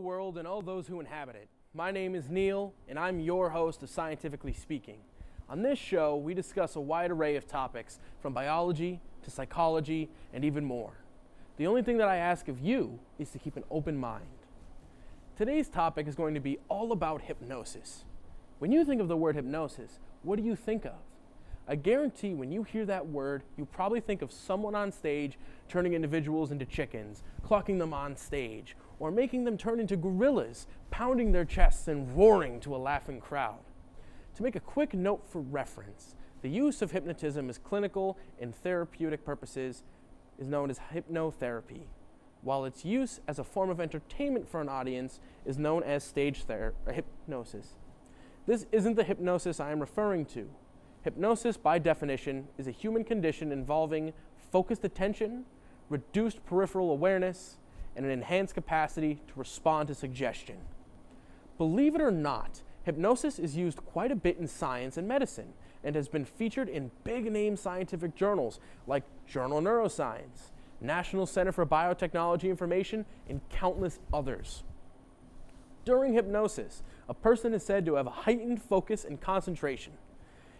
world and all those who inhabit it. My name is Neil, and I'm your host of Scientifically Speaking. On this show, we discuss a wide array of topics, from biology to psychology and even more. The only thing that I ask of you is to keep an open mind. Today's topic is going to be all about hypnosis. When you think of the word hypnosis, what do you think of? I guarantee when you hear that word, you probably think of someone on stage turning individuals into chickens, clucking them on stage, or making them turn into gorillas, pounding their chests and roaring to a laughing crowd. To make a quick note for reference, the use of hypnotism as clinical and therapeutic purposes is known as hypnotherapy, while its use as a form of entertainment for an audience is known as stage hypnosis. This isn't the hypnosis I am referring to. Hypnosis, by definition, is a human condition involving focused attention, reduced peripheral awareness, and an enhanced capacity to respond to suggestion. Believe it or not, hypnosis is used quite a bit in science and medicine and has been featured in big-name scientific journals like Journal Neuroscience, National Center for Biotechnology Information, and countless others. During hypnosis, a person is said to have a heightened focus and concentration.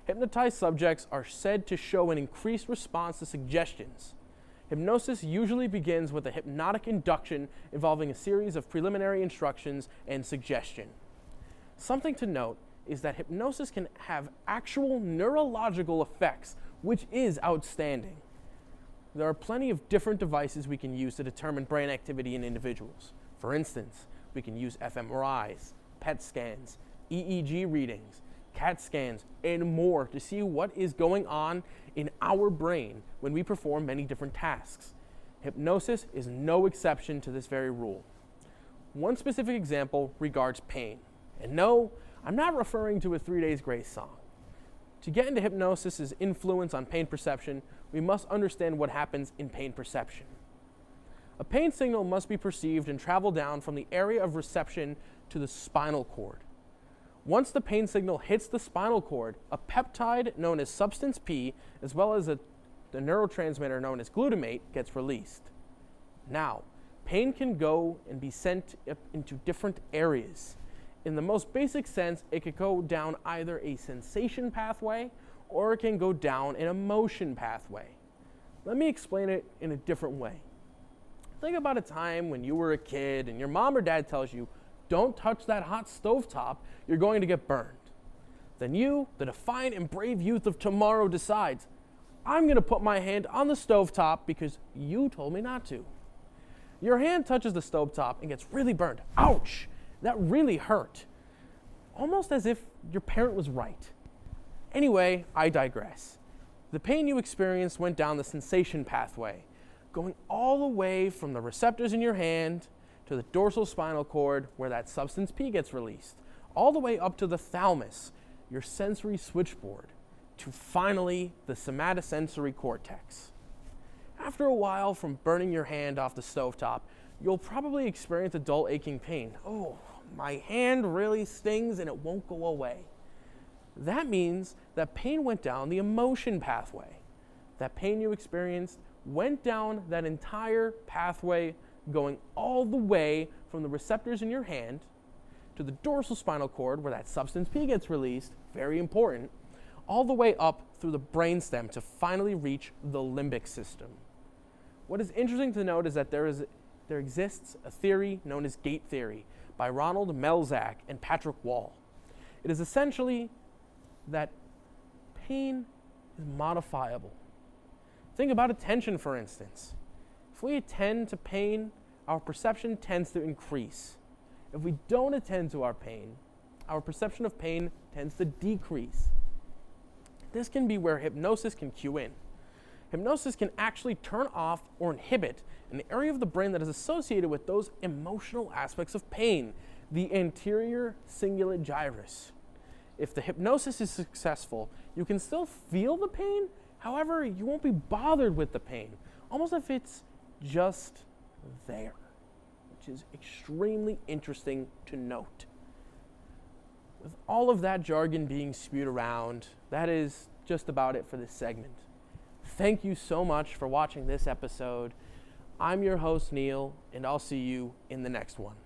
Hypnotized subjects are said to show an increased response to suggestions. Hypnosis usually begins with a hypnotic induction involving a series of preliminary instructions and suggestion. Something to note is that hypnosis can have actual neurological effects, which is outstanding. There are plenty of different devices we can use to determine brain activity in individuals. For instance, we can use fMRIs, PET scans, EEG readings, CAT scans, and more to see what is going on in our brain when we perform many different tasks. Hypnosis is no exception to this very rule. One specific example regards pain. And no, I'm not referring to a 3 Days Grace song. To get into hypnosis's influence on pain perception, we must understand what happens in pain perception. A pain signal must be perceived and travel down from the area of reception to the spinal cord. Once the pain signal hits the spinal cord, a peptide known as substance P, as well as the neurotransmitter known as glutamate, gets released. Now, pain can go and be sent into different areas. In the most basic sense, it could go down either a sensation pathway or it can go down an emotion pathway. Let me explain it in a different way. Think about a time when you were a kid and your mom or dad tells you, "Don't touch that hot stovetop, you're going to get burned." Then you, the defiant and brave youth of tomorrow, decides, "I'm going to put my hand on the stovetop because you told me not to." Your hand touches the stovetop and gets really burned. Ouch! That really hurt. Almost as if your parent was right. Anyway, I digress. The pain you experienced went down the sensation pathway, going all the way from the receptors in your hand to the dorsal spinal cord where that substance P gets released, all the way up to the thalamus, your sensory switchboard, to finally the somatosensory cortex. After a while from burning your hand off the stovetop, you'll probably experience a dull aching pain. "Oh, my hand really stings and it won't go away." That means that pain went down the emotion pathway. That pain you experienced went down that entire pathway, going all the way from the receptors in your hand to the dorsal spinal cord where that substance P gets released, very important, all the way up through the brainstem to finally reach the limbic system. What is interesting to note is that there exists a theory known as gate theory by Ronald Melzack and Patrick Wall. It is essentially that pain is modifiable. Think about attention, for instance. If we attend to pain, our perception tends to increase. If we don't attend to our pain, our perception of pain tends to decrease. This can be where hypnosis can cue in. Hypnosis can actually turn off or inhibit an area of the brain that is associated with those emotional aspects of pain, the anterior cingulate gyrus. If the hypnosis is successful, you can still feel the pain, however, you won't be bothered with the pain, almost if it's just there, which is extremely interesting to note. With all of that jargon being spewed around, that is just about it for this segment. Thank you so much for watching this episode. I'm your host, Neil, and I'll see you in the next one.